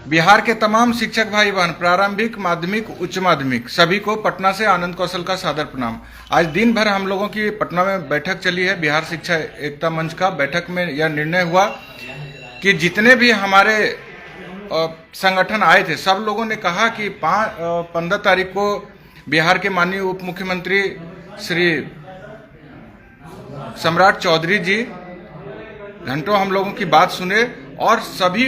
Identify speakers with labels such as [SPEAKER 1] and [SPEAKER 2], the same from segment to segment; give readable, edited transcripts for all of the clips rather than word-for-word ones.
[SPEAKER 1] बिहार के तमाम शिक्षक भाई बहन, प्रारंभिक, माध्यमिक, उच्च माध्यमिक, सभी को पटना से आनंद कौशल का सादर प्रणाम। आज दिन भर हम लोगों की पटना में बैठक चली है, बिहार शिक्षा एकता मंच का। बैठक में यह निर्णय हुआ कि जितने भी हमारे संगठन आए थे, सब लोगों ने कहा कि 15 तारीख को बिहार के माननीय उप मुख्यमंत्री श्री सम्राट चौधरी जी घंटों हम लोगों की बात सुने और सभी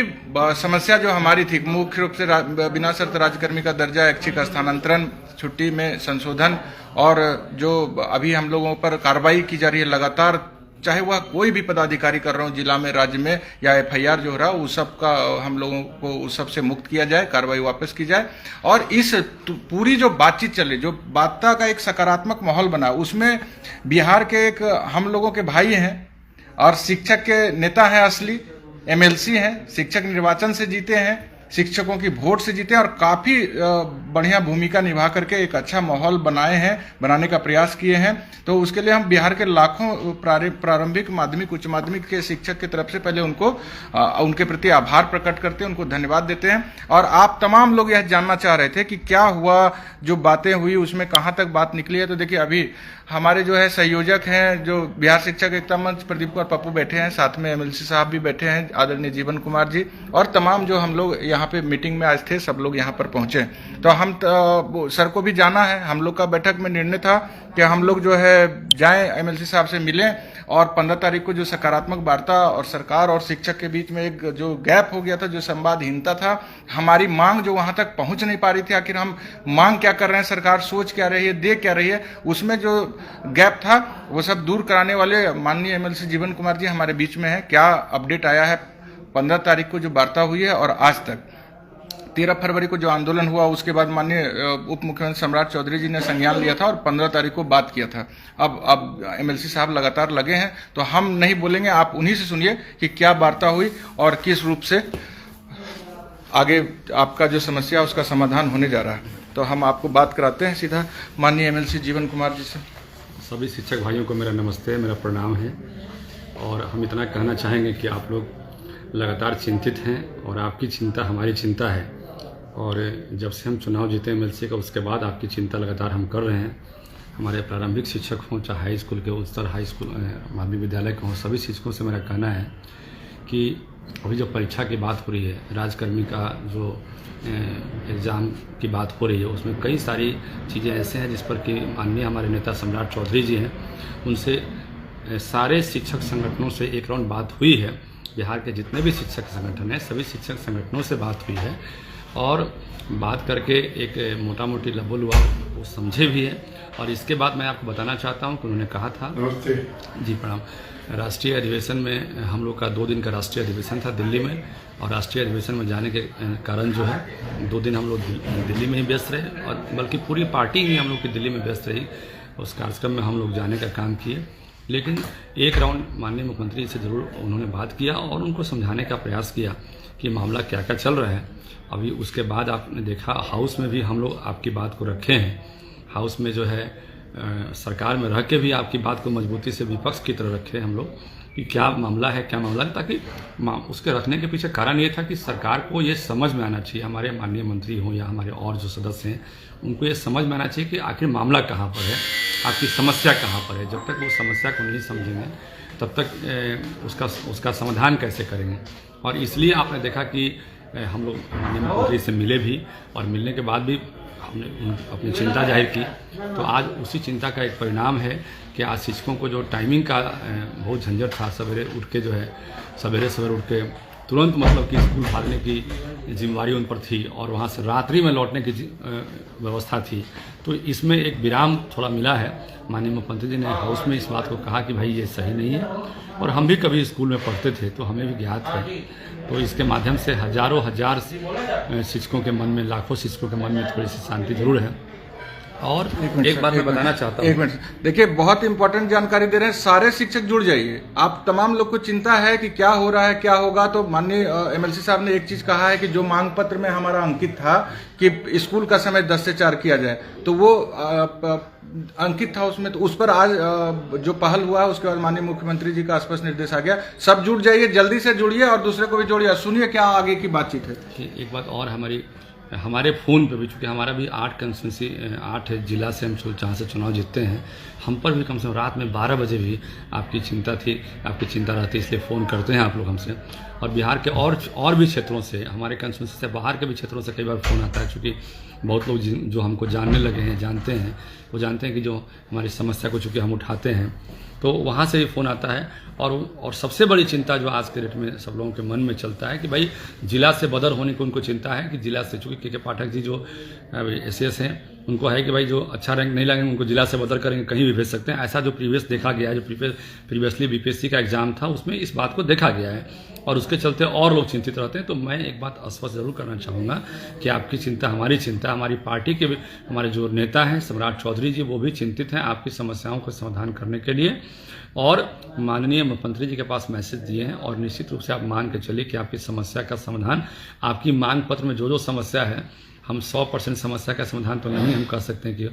[SPEAKER 1] समस्या जो हमारी थी, मुख्य रूप से बिना शर्त राज्यकर्मी का दर्जा, ऐच्छिक स्थानांतरण, छुट्टी में संशोधन और जो अभी हम लोगों पर कार्रवाई की जा रही है लगातार, चाहे वह कोई भी पदाधिकारी कर रहा हो जिला में, राज्य में, या FIR जो हो रहा है, उस सब का हम लोगों को उस सब से मुक्त किया जाए, कार्रवाई वापस की जाए। और इस पूरी जो बातचीत चले, जो वार्ता का एक सकारात्मक माहौल बना, उसमें बिहार के एक हम लोगों के भाई हैं और शिक्षक के नेता हैं, असली MLC हैं, शिक्षक निर्वाचन से जीते हैं, शिक्षकों की वोट से जीते हैं और काफी बढ़िया भूमिका निभा करके एक अच्छा माहौल बनाने का प्रयास किए हैं। तो उसके लिए हम बिहार के लाखों प्रारंभिक, माध्यमिक, उच्च माध्यमिक के शिक्षक की तरफ से पहले उनके प्रति आभार प्रकट करते हैं, उनको धन्यवाद देते हैं। और आप तमाम लोग यह जानना चाह रहे थे कि क्या हुआ, जो बातें हुई उसमें कहां तक बात निकली है। तो देखिए, अभी हमारे जो है संयोजक हैं, जो बिहार शिक्षक एकता मंच, प्रदीप कुमार पप्पू बैठे हैं, साथ में MLC साहब भी बैठे हैं, आदरणीय जीवन कुमार जी, और तमाम जो हम लोग यहाँ पे मीटिंग में आज थे, सब लोग यहाँ पर पहुंचे। तो हम सर को भी जाना है, हम लोग का बैठक में निर्णय था कि हम लोग जो है जाएं, MLC साहब से मिलें और 15 तारीख को जो सकारात्मक वार्ता और सरकार और शिक्षक के बीच में एक जो गैप हो गया था, जो संवादहीनता था, हमारी मांग जो वहां तक पहुंच नहीं पा रही थी, आखिर हम मांग क्या कर रहे हैं, सरकार सोच क्या रही है, दे क्या रही है, उसमें जो गैप था वो सब दूर कराने वाले माननीय MLC जीवन कुमार जी हमारे बीच में है। क्या अपडेट आया है 15 तारीख को जो वार्ता हुई है और आज तक 13 फरवरी को जो आंदोलन हुआ, उसके बाद माननीय उप मुख्यमंत्री सम्राट चौधरी जी ने संज्ञान लिया था और 15 तारीख को बात किया था। अब MLC साहब लगातार लगे हैं, तो हम नहीं बोलेंगे, आप उन्हीं से सुनिए कि क्या वार्ता हुई और किस रूप से आगे आपका जो समस्या उसका समाधान होने जा रहा है। तो हम आपको बात कराते हैं सीधा माननीय MLC जीवन कुमार जी से।
[SPEAKER 2] सभी शिक्षक भाइयों को मेरा नमस्ते, मेरा प्रणाम है। और हम इतना कहना चाहेंगे कि आप लोग लगातार चिंतित हैं और आपकी चिंता हमारी चिंता है। और जब से हम चुनाव जीते MLC का, उसके बाद आपकी चिंता लगातार हम कर रहे हैं। हमारे प्रारंभिक शिक्षक हों, चाहे हाई स्कूल के, उच्चतर हाई स्कूल, माध्यमिक विद्यालय के हों, सभी शिक्षकों से मेरा कहना है कि अभी जो परीक्षा की बात हो रही है, राज्यकर्मी का जो एग्ज़ाम की बात हो रही है, उसमें कई सारी चीज़ें ऐसे हैं जिस पर कि माननीय हमारे नेता सम्राट चौधरी जी हैं, उनसे सारे शिक्षक संगठनों से एक राउंड बात हुई है। बिहार के जितने भी शिक्षक संगठन हैं, सभी शिक्षक संगठनों से बात हुई है और बात करके एक मोटा मोटी लबोल हुआ, वो समझे भी है। और इसके बाद मैं आपको बताना चाहता हूँ कि उन्होंने कहा था, जी प्रणाम, राष्ट्रीय अधिवेशन में हम लोग का 2 दिन का राष्ट्रीय अधिवेशन था दिल्ली में, और राष्ट्रीय अधिवेशन में जाने के कारण जो है 2 दिन हम लोग दिल्ली में ही व्यस्त रहे, और बल्कि पूरी पार्टी ही हम लोग की दिल्ली में व्यस्त रही। उस कार्यक्रम में हम लोग जाने का काम किए, लेकिन एक राउंड माननीय मुख्यमंत्री से ज़रूर उन्होंने बात किया और उनको समझाने का प्रयास किया कि मामला क्या क्या चल रहा है। अभी उसके बाद आपने देखा, हाउस में भी हम लोग आपकी बात को रखे हैं। हाउस में जो है सरकार में रह के भी आपकी बात को मजबूती से विपक्ष की तरह रखे हम लोग कि क्या मामला है, क्या मामला है, ताकि उसके रखने के पीछे कारण ये था कि सरकार को ये समझ में आना चाहिए, हमारे माननीय मंत्री हों या हमारे और जो सदस्य हैं, उनको ये समझ में आना चाहिए कि आखिर मामला कहाँ पर है, आपकी समस्या कहाँ पर है। जब तक वो समस्या को नहीं समझेंगे तब तक उसका समाधान कैसे करेंगे। और इसलिए आपने देखा कि हम लोग माननीय मुख्यमंत्री से मिले भी, और मिलने के बाद भी हमने अपनी चिंता जाहिर की। तो आज उसी चिंता का एक परिणाम है कि आज शिक्षकों को जो टाइमिंग का बहुत झंझट था, सवेरे उठ के जो है सवेरे उठ के तुरंत मतलब कि स्कूल भागने की जिम्मेवारी उन पर थी, और वहाँ से रात्रि में लौटने की व्यवस्था थी। तो इसमें एक विराम थोड़ा मिला है। माननीय मुख्यमंत्री जी ने हाउस में इस बात को कहा कि भाई ये सही नहीं है, और हम भी कभी स्कूल में पढ़ते थे तो हमें भी ज्ञात है। तो इसके माध्यम से हजारों हजार शिक्षकों के मन में, लाखों शिक्षकों के मन में थोड़ी सी शांति जरूर है। और एक बात मैं बताना चाहता हूँ।
[SPEAKER 1] एक मिनट, देखिए बहुत इंपॉर्टेंट जानकारी दे रहे हैं, सारे शिक्षक जुड़ जाइए। आप तमाम लोग को चिंता है कि क्या हो रहा है क्या होगा, तो माननीय एमएलसी साहब ने एक चीज कहा है कि जो मांग पत्र में हमारा अंकित था कि स्कूल का समय 10 से 4 किया जाए, तो वो अंकित था उसमें, तो उस पर आज जो पहल हुआ है उसके बाद माननीय मुख्यमंत्री जी का स्पष्ट निर्देश आ गया। सब जुड़ जाइए, जल्दी से जुड़िए और दूसरे को भी जोड़िए। सुनिए क्या आगे की बातचीत है।
[SPEAKER 2] एक बात और, हमारे फ़ोन पे भी, चूँकि हमारा भी 8 कंस्टिट्यूंसी 8 जिला से हम जहाँ से चुनाव जीतते हैं, हम पर भी कम से कम रात में 12 बजे भी आपकी चिंता थी, आपकी चिंता रहती, इसलिए फ़ोन करते हैं आप लोग हमसे। और बिहार के और भी क्षेत्रों से, हमारे कंस्टिट्यूंसी से बाहर के भी क्षेत्रों से कई बार फ़ोन आता है, चूँकि बहुत लोग जो हमको जानने लगे हैं, जानते हैं, वो जानते हैं कि जो हमारी समस्या को चूँकि हम उठाते हैं, तो वहाँ से भी फ़ोन आता है। और सबसे बड़ी चिंता जो आज के डेट में सब लोगों के मन में चलता है कि भाई जिला से बदर होने की उनको चिंता है कि जिला से, चूँकि के पाठक जी जो एसीएस हैं, उनको है कि भाई जो अच्छा रैंक नहीं लगेंगे उनको जिला से बदर करेंगे, कहीं भी भेज सकते हैं। ऐसा जो प्रीवियस देखा गया है, जो प्रीवियसली बीपीएससी का एग्जाम था उसमें इस बात को देखा गया है, और उसके चलते और लोग चिंतित रहते हैं। तो मैं एक बात स्पष्ट जरूर करना चाहूँगा कि आपकी चिंता हमारी चिंता, हमारी पार्टी के हमारे जो नेता हैं सम्राट चौधरी जी, वो भी चिंतित हैं आपकी समस्याओं का समाधान करने के लिए, और माननीय मुख्यमंत्री जी के पास मैसेज दिए हैं। और निश्चित रूप से आप मान के चलिए कि आपकी समस्या का समाधान, आपकी मांग पत्र में जो समस्या है, हम 100% समस्या का समाधान तो नहीं हम कह सकते हैं कि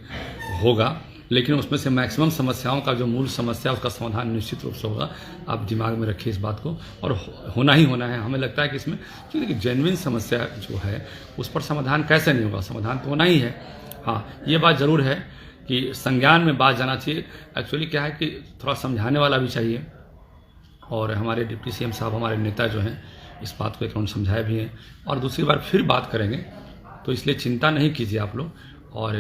[SPEAKER 2] होगा, लेकिन उसमें से मैक्सिमम समस्याओं का जो मूल समस्या उसका समाधान निश्चित रूप से होगा। आप दिमाग में रखिए इस बात को, और होना ही होना है। हमें लगता है कि इसमें क्योंकि जेन्युइन समस्या जो है उस पर समाधान कैसे नहीं होगा, समाधान तो होना ही है। हाँ, ये बात ज़रूर है कि संज्ञान में बात जाना चाहिए। एक्चुअली क्या है कि थोड़ा समझाने वाला भी चाहिए, और हमारे डिप्टी सीएम साहब, हमारे नेता जो हैं, इस बात को एक राउंड समझाए भी हैं, और दूसरी बार फिर बात करेंगे, तो इसलिए चिंता नहीं कीजिए आप लोग। और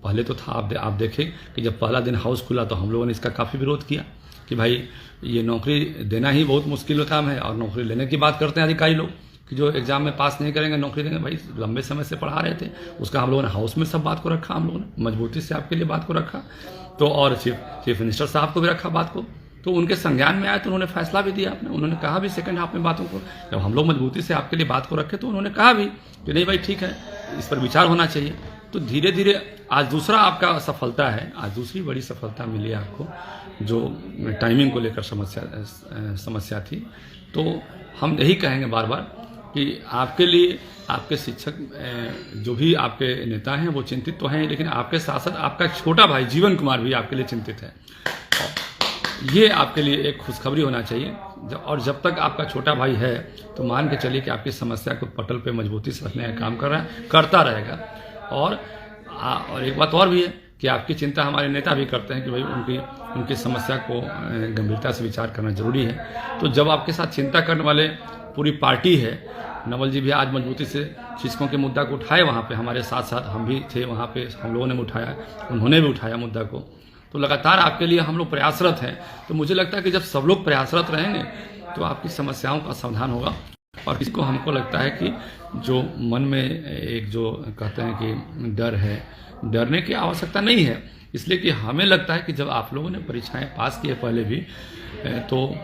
[SPEAKER 2] पहले तो था, आप देखें कि जब पहला दिन हाउस खुला तो हम लोगों ने इसका काफ़ी विरोध किया कि भाई ये नौकरी देना ही बहुत मुश्किल काम है, और नौकरी लेने की बात करते हैं अधिकारी लोग कि जो एग्जाम में पास नहीं करेंगे नौकरी देंगे। भाई लंबे समय से पढ़ा रहे थे, उसका हम लोगों ने हाउस में सब बात को रखा, हम लोगों ने मजबूती से आपके लिए बात को रखा, तो और चीफ मिनिस्टर साहब को भी रखा बात को, तो उनके संज्ञान में आए तो उन्होंने फैसला भी दिया आपने, उन्होंने कहा भी सेकंड हाफ में बातों को, जब हम लोग मजबूती से आपके लिए बात को रखे तो उन्होंने कहा भी कि नहीं भाई ठीक है, इस पर विचार होना चाहिए। तो धीरे धीरे आज दूसरा आपका सफलता है, आज दूसरी बड़ी सफलता मिली आपको, जो टाइमिंग को लेकर समस्या थी। तो हम यही कहेंगे बार बार कि आपके लिए आपके शिक्षक जो भी आपके नेता हैं वो चिंतित तो हैं, लेकिन आपके साथ साथ आपका छोटा भाई जीवन कुमार भी आपके लिए चिंतित है। ये आपके लिए एक खुशखबरी होना चाहिए। और जब तक आपका छोटा भाई है तो मान के चलिए कि आपकी समस्या को पटल पे मजबूती से रखने का काम कर रहा है, करता रहेगा। और एक बात और भी है कि आपकी चिंता हमारे नेता भी करते हैं कि भाई उनकी समस्या को गंभीरता से विचार करना जरूरी है। तो जब आपके साथ चिंता करने वाले पूरी पार्टी है, नवल जी भी आज मजबूती से शिक्षकों के मुद्दा को उठाए, वहाँ पे हमारे साथ साथ हम भी थे, वहाँ पे हम लोगों ने भी उठाया, उन्होंने भी उठाया मुद्दा को। तो लगातार आपके लिए हम लोग प्रयासरत हैं। तो मुझे लगता है कि जब सब लोग प्रयासरत रहेंगे तो आपकी समस्याओं का समाधान होगा। और इसको हमको लगता है कि जो मन में एक जो कहते हैं कि डर है, डरने की आवश्यकता नहीं है, इसलिए कि हमें लगता है कि जब आप लोगों ने परीक्षाएं पास किए पहले भी, तो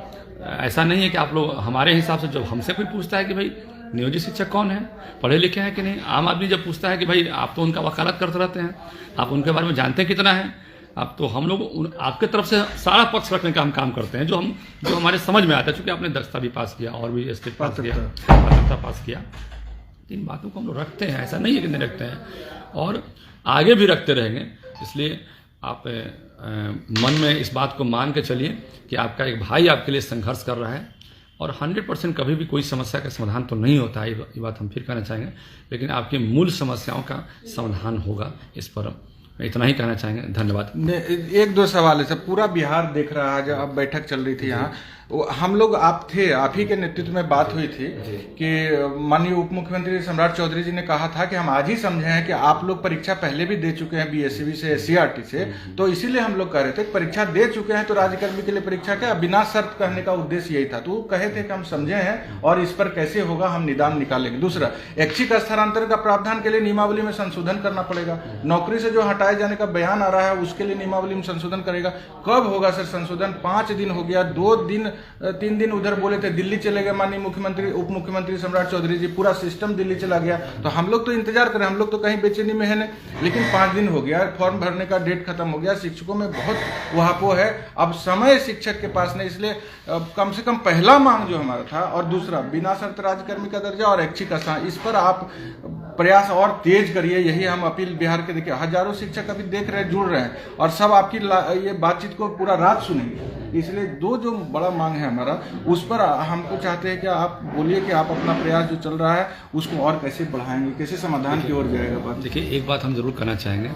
[SPEAKER 2] ऐसा नहीं है कि आप लोग हमारे हिसाब से, जब हमसे कोई पूछता है कि भाई नियोजित शिक्षक कौन है, पढ़े लिखे हैं कि नहीं, आम आदमी जब पूछता है कि भाई आप तो उनका वकालत करते रहते हैं, आप उनके बारे में जानते हैं कितना है, आप तो हम लोग आपके तरफ से सारा पक्ष रखने का हम काम करते हैं, जो हमारे समझ में आता है। चूँकि आपने 10वीं भी पास किया और भी स्टेट पास किया, पात्रता पास किया, इन बातों को हम लोग रखते हैं, ऐसा नहीं है कि नहीं रखते हैं, और आगे भी रखते रहेंगे। इसलिए आप मन में इस बात को मान के चलिए कि आपका एक भाई आपके लिए संघर्ष कर रहा है, और 100% कभी भी कोई समस्या का समाधान तो नहीं होता है, ये बात हम फिर कहना चाहेंगे, लेकिन आपकी मूल समस्याओं का समाधान होगा। इस पर इतना ही कहना चाहेंगे। धन्यवाद।
[SPEAKER 1] एक दो सवाल है सर, पूरा बिहार देख रहा है, जब बैठक चल रही थी यहाँ, हम लोग आप ही के नेतृत्व में बात हुई थी कि माननीय उप मुख्यमंत्री सम्राट चौधरी जी ने कहा था कि हम आज ही समझे हैं कि आप लोग परीक्षा पहले भी दे चुके हैं बीएससीबी से, एससीईआरटी से, तो इसीलिए हम लोग कह रहे थे परीक्षा दे चुके हैं तो राज्यकर्मी के लिए परीक्षा क्या, बिना शर्त कहने का उद्देश्य यही था। तो वो कहे थे कि हम समझे हैं और इस पर कैसे होगा हम निदान निकालेंगे। दूसरा, ऐच्छिक स्थानांतरण का प्रावधान के लिए नियमावली में संशोधन करना पड़ेगा। नौकरी से जो हटाए जाने का बयान आ रहा है उसके लिए नियमावली में संशोधन करेगा। कब होगा सर संशोधन? 5 दिन हो गया, 2 दिन 3 दिन उधर बोले थे, दिल्ली चले गए माननीय मुख्यमंत्री उप मुख्यमंत्री सम्राट चौधरी जी, पूरा सिस्टम दिल्ली चला गया। तो हम लोग तो इंतजार करें, हम लोग तो कहीं बेचैनी में है नहीं। लेकिन 5 दिन हो गया, फॉर्म भरने का डेट खत्म हो गया, शिक्षकों में बहुत वहापो है, अब समय शिक्षक के पास नहीं। इसलिए कम से कम पहला मांग जो हमारा था, और दूसरा बिना शर्त राज्यकर्मी का दर्जा और ऐच्छिक स्थान, इस पर आप प्रयास और तेज करिए। यही हम अपील बिहार के, देखिए हजारों शिक्षक अभी देख रहे हैं, जुड़ रहे हैं, और सब आपकी ये बातचीत को पूरा रात सुनेंगे। इसलिए जो बड़ा मांग है हमारा, उस पर हमको चाहते हैं कि आप बोलिए कि आप अपना प्रयास जो चल रहा है उसको और कैसे बढ़ाएंगे, कैसे समाधान की ओर जाएगा बात।
[SPEAKER 2] देखिए, एक बात हम जरूर कहना चाहेंगे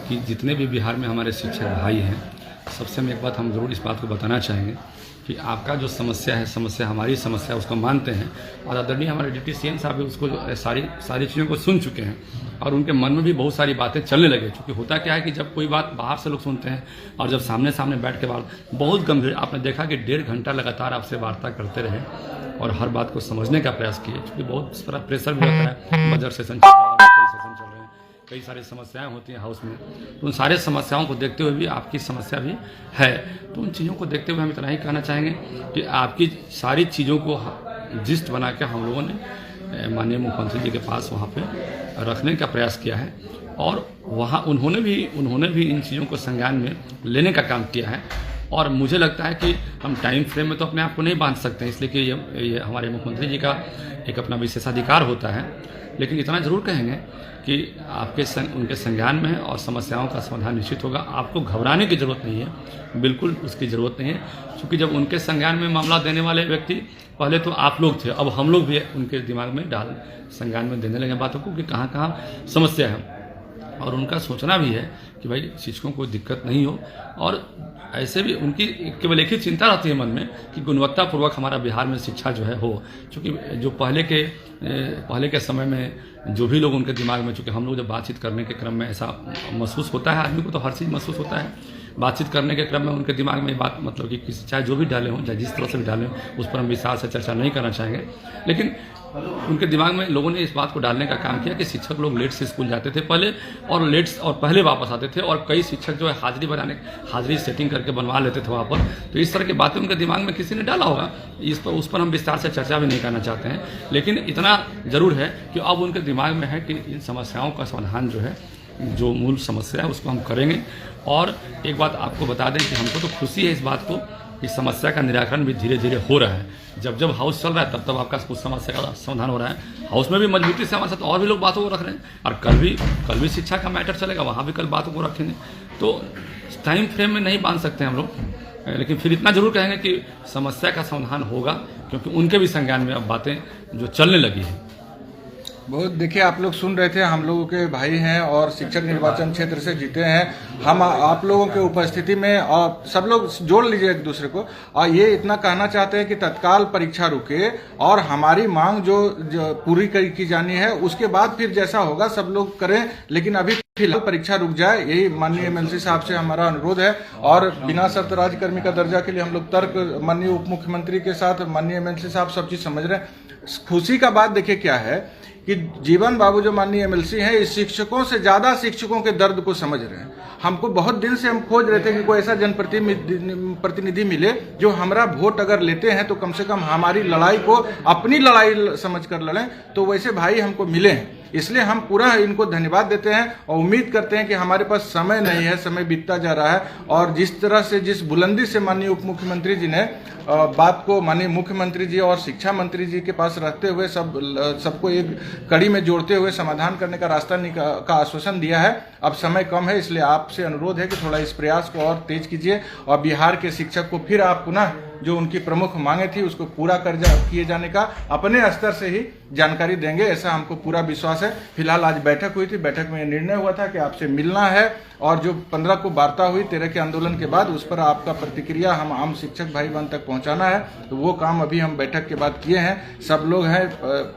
[SPEAKER 2] कि जितने भी बिहार में हमारे शिक्षक भाई हैं, सबसे हम एक बात हम जरूर इस बात को बताना चाहेंगे कि आपका जो समस्या है, समस्या हमारी समस्या है, उसको मानते हैं, और आदरणीय हमारे डिप्टी सीएम साहब भी उसको सारी चीज़ों को सुन चुके हैं, और उनके मन में भी बहुत सारी बातें चलने लगे। क्योंकि होता क्या है कि जब कोई बात बाहर से लोग सुनते हैं और जब सामने सामने बैठ के बात बहुत गंभीर, आपने देखा कि 1.5 घंटा लगातार आपसे वार्ता करते रहे और हर बात को समझने का प्रयास किए। क्योंकि बहुत सारा प्रेशर भी रहता है, बजट सेशन चल रहा है, कई सेशन चल रहे हैं, कई सारी समस्याएं होती हैं हाउस में, तो उन सारे समस्याओं को देखते हुए भी आपकी समस्या भी है। तो उन चीज़ों को देखते हुए हम इतना ही कहना चाहेंगे कि आपकी सारी चीज़ों को जिस्ट बना के हम लोगों ने माननीय मुख्यमंत्री जी के पास वहाँ पे रखने का प्रयास किया है, और वहाँ उन्होंने भी इन चीज़ों को संज्ञान में लेने का काम किया है। और मुझे लगता है कि हम टाइम फ्रेम में तो अपने आप को नहीं बांध सकते हैं, इसलिए कि ये हमारे मुख्यमंत्री जी का एक अपना विशेषाधिकार होता है। लेकिन इतना जरूर कहेंगे कि उनके संज्ञान में है और समस्याओं का समाधान निश्चित होगा। आपको घबराने की जरूरत नहीं है, बिल्कुल उसकी जरूरत नहीं है, क्योंकि जब उनके संज्ञान में मामला देने वाले व्यक्ति पहले तो आप लोग थे, अब हम लोग भी उनके दिमाग में संज्ञान में देने लगे बातों को कि कहाँ कहाँ समस्या है। और उनका सोचना भी है कि भाई शिक्षकों को दिक्कत नहीं हो, और ऐसे भी उनकी केवल एक ही चिंता रहती है मन में कि गुणवत्तापूर्वक हमारा बिहार में शिक्षा जो है हो। क्योंकि जो पहले के समय में जो भी लोग उनके दिमाग में, चूँकि हम लोग जब बातचीत करने के क्रम में ऐसा महसूस होता है, आदमी को तो हर चीज़ महसूस होता है, बातचीत करने के क्रम में उनके दिमाग में बात, मतलब कि चाहे जो भी डाले हों, चाहे जिस तरह से भी डाले हों, उस पर हम विस्तार से चर्चा नहीं करना चाहेंगे। लेकिन उनके दिमाग में लोगों ने इस बात को डालने का काम किया कि शिक्षक लोग लेट से स्कूल जाते थे पहले, और पहले वापस आते थे, और कई शिक्षक जो है हाजिरी सेटिंग करके बनवा लेते थे वहाँ पर। तो इस तरह की बातें उनके दिमाग में किसी ने डाला होगा, उस पर हम विस्तार से चर्चा भी नहीं करना चाहते हैं। लेकिन इतना जरूर है कि अब उनके दिमाग में है कि इन समस्याओं का समाधान जो है, जो मूल समस्या है, उसको हम करेंगे। और एक बात आपको बता दें कि हमको तो खुशी है इस बात को कि समस्या का निराकरण भी धीरे धीरे हो रहा है। जब हाउस चल रहा है तब आपका कुछ समस्या का समाधान हो रहा है। हाउस में भी मजबूती से हमारे साथ और भी लोग बातों को रख रहे हैं, और कल भी शिक्षा का मैटर चलेगा, वहाँ भी कल बातों को रखेंगे। तो टाइम फ्रेम में नहीं बांध सकते हम लोग, लेकिन फिर इतना जरूर कहेंगे कि समस्या का समाधान होगा, क्योंकि उनके भी संज्ञान में अब बातें जो चलने लगी है।
[SPEAKER 1] बहुत देखिए, आप लोग सुन रहे थे, हम लोगों के भाई हैं और शिक्षक निर्वाचन क्षेत्र से जीते हैं। हम आप लोगों के उपस्थिति में, और सब लोग जोड़ लीजिए एक दूसरे को, और ये इतना कहना चाहते हैं कि तत्काल परीक्षा रुके और हमारी मांग जो पूरी की जानी है, उसके बाद फिर जैसा होगा सब लोग करें, लेकिन अभी फिलहाल परीक्षा रुक जाए, यही माननीय एमएलसी साहब से हमारा अनुरोध है। और बिना शर्त राज्यकर्मी का दर्जा के लिए हम लोग तर्क माननीय उप मुख्यमंत्री के साथ माननीय एमएलसी साहब सब चीज समझ रहे हैं। खुशी का बात देखिए क्या है कि जीवन बाबू जो माननीय एमएलसी हैं, इस शिक्षकों से ज्यादा शिक्षकों के दर्द को समझ रहे हैं। हमको बहुत दिन से हम खोज रहे थे कि कोई ऐसा जनप्रतिनिधि मिले जो हमारा वोट अगर लेते हैं तो कम से कम हमारी लड़ाई को अपनी लड़ाई समझ कर लड़ें। तो वैसे भाई हमको मिले हैं, इसलिए हम पूरा इनको धन्यवाद देते हैं और उम्मीद करते हैं कि हमारे पास समय नहीं है, समय बीतता जा रहा है। और जिस तरह से, जिस बुलंदी से माननीय उप मुख्यमंत्री जी ने बात को माननीय मुख्यमंत्री जी और शिक्षा मंत्री जी के पास रखते हुए सबको एक कड़ी में जोड़ते हुए समाधान करने का रास्ता का आश्वासन दिया है। अब समय कम है, इसलिए आपसे अनुरोध है कि थोड़ा इस प्रयास को और तेज कीजिए, और बिहार के शिक्षक को फिर आप पुनः जो उनकी प्रमुख मांगे थी उसको पूरा किए जाने का अपने स्तर से ही जानकारी देंगे, ऐसा हमको पूरा विश्वास है। फिलहाल आज बैठक हुई थी, बैठक में निर्णय हुआ था कि आपसे मिलना है, और जो 15 को वार्ता हुई 13 के आंदोलन के बाद, उस पर आपका प्रतिक्रिया हम आम शिक्षक भाई बहन तक पहुंचाना है। तो वो काम अभी हम बैठक के बाद किए हैं। सब लोग हैं,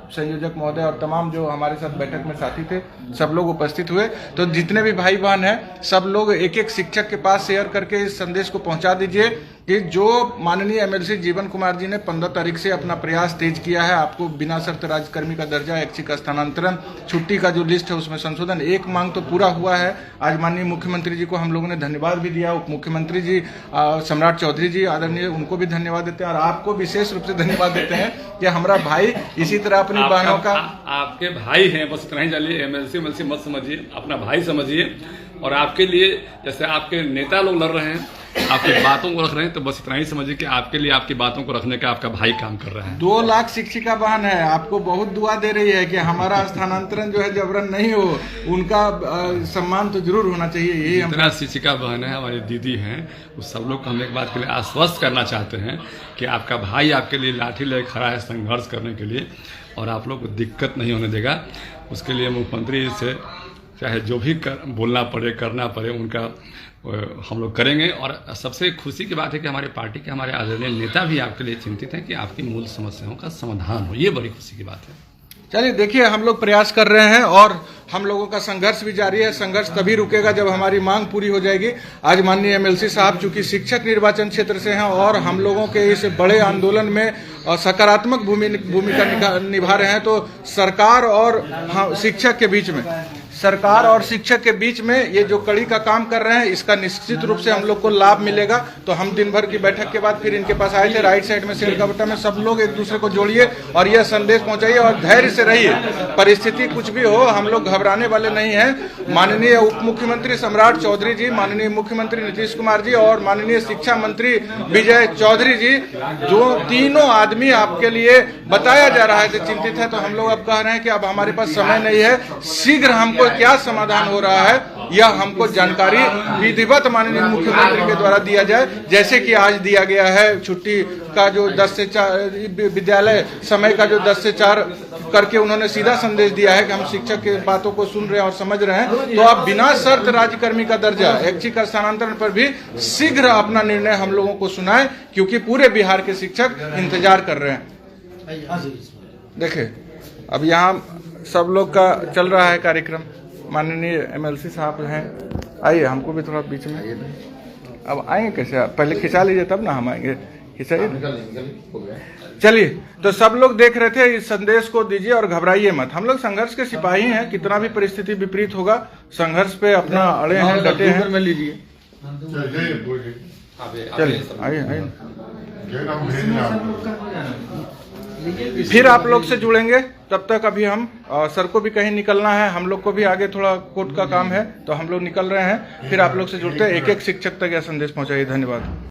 [SPEAKER 1] संयोजक महोदय और तमाम जो हमारे साथ बैठक में साथी थे, सब लोग उपस्थित हुए। तो जितने भी भाई बहन हैं, सब लोग एक एक शिक्षक के पास शेयर करके इस संदेश को पहुंचा दीजिए कि जो माननीय एमएलसी जीवन कुमार जी ने 15 तारीख से अपना प्रयास तेज किया है, आपको बिना शर्त राज्यकर्मी का दर्जा, ऐच्छिक स्थानांतरण, छुट्टी का जो लिस्ट है उसमें संशोधन, एक मांग तो पूरा हुआ है। आज माननीय मुख्यमंत्री जी को हम लोगों ने धन्यवाद भी दिया, उप मुख्यमंत्री जी सम्राट चौधरी जी आदरणीय, उनको भी धन्यवाद देते हैं और आपको विशेष रूप से धन्यवाद देते हैं कि हमारा भाई इसी तरह अपनी बहनों का
[SPEAKER 2] आपके भाई हैं, बस इतना ही जानिए। एमएलसी मत समझिए, अपना भाई समझिए। और आपके लिए जैसे आपके नेता लोग लड़ रहे हैं, आपकी बातों को रख रहे हैं, तो बस इतना ही समझिए कि आपके लिए आपकी बातों को रखने का आपका भाई काम कर रहा है।
[SPEAKER 1] 2 लाख शिक्षिका बहन है, आपको बहुत दुआ दे रही है कि हमारा स्थानांतरण जो है जबरन नहीं हो, उनका सम्मान तो जरूर होना चाहिए। यही हम
[SPEAKER 2] जितना शिक्षिका बहन है, हमारी दीदी हैं, उस सब लोग को हम एक बात के लिए आश्वस्त करना चाहते हैं कि आपका भाई आपके लिए लाठी लेकर खड़ा है संघर्ष करने के लिए, और आप लोग को दिक्कत नहीं होने देगा। उसके लिए मुख्यमंत्री से चाहे जो भी बोलना पड़े, करना पड़े, उनका हम लोग करेंगे। और सबसे खुशी की बात है कि हमारे पार्टी के हमारे आदरणीय नेता भी आपके लिए चिंतित हैं कि आपकी मूल समस्याओं का समाधान हो। ये बड़ी खुशी की बात है।
[SPEAKER 1] चलिए देखिए, हम लोग प्रयास कर रहे हैं और हम लोगों का संघर्ष भी जारी है। संघर्ष तभी रुकेगा जब हमारी मांग पूरी हो जाएगी। आज माननीय एमएलसी साहब चूंकि शिक्षक निर्वाचन क्षेत्र से हैं और हम लोगों के इस बड़े आंदोलन में सकारात्मक भूमिका निभा रहे हैं, तो सरकार और शिक्षक के बीच में, सरकार और शिक्षक के बीच में ये जो कड़ी का काम कर रहे हैं, इसका निश्चित रूप से हम लोग को लाभ मिलेगा। तो हम दिन भर की बैठक के बाद फिर इनके पास आए थे। राइट साइड में शेर का बटन में सब लोग एक दूसरे को जोड़िए और यह संदेश पहुंचाइए और धैर्य से रहिए। परिस्थिति कुछ भी हो, हम लोग घबराने वाले नहीं हैं। माननीय उप मुख्यमंत्री सम्राट चौधरी जी, माननीय मुख्यमंत्री नीतीश कुमार जी और माननीय शिक्षा मंत्री विजय चौधरी जी, जो तीनों आदमी आपके लिए बताया जा रहा है कि चिंतित है, तो हम लोग अब कह रहे हैं कि अब हमारे पास समय नहीं है, शीघ्र हमको क्या समाधान हो रहा है यह हमको जानकारी विधिवत माननीय मुख्यमंत्री के द्वारा दिया जाए। जैसे कि आज दिया गया है छुट्टी का जो 10 से 4 विद्यालय समय का जो 10 से 4 करके उन्होंने सीधा संदेश दिया है कि हम शिक्षक की बातों को सुन रहे हैं और समझ रहे हैं। तो आप बिना शर्त राज्यकर्मी का दर्जा, ऐच्छिक स्थानांतरण पर भी शीघ्र अपना निर्णय हम लोगों को सुनाएं, क्योंकि पूरे बिहार के शिक्षक इंतजार कर रहे हैं। देखिए, अब यहाँ सब लोग का चल रहा है कार्यक्रम। माननीय एमएलसी साहब हैं, आइए, हमको भी थोड़ा बीच में। अब आएंगे कैसे आप? पहले खिंचा लीजिए तब ना हम आएंगे। खिंचाइए। चलिए, तो सब लोग देख रहे थे, इस संदेश को दीजिए और घबराइए मत। हम लोग संघर्ष के सिपाही हैं, कितना भी परिस्थिति विपरीत होगा, संघर्ष पे अपना अड़े हैं, डटे हैं। में लीजिए, चलिए आइए आइए। फिर आप लोग से जुड़ेंगे, तब तक अभी हम सर को भी कहीं निकलना है, हम लोग को भी आगे थोड़ा कोर्ट का काम है, तो हम लोग निकल रहे हैं। फिर आप लोग से जुड़ते हैं, एक एक शिक्षक तक यह संदेश पहुंचाइए। धन्यवाद।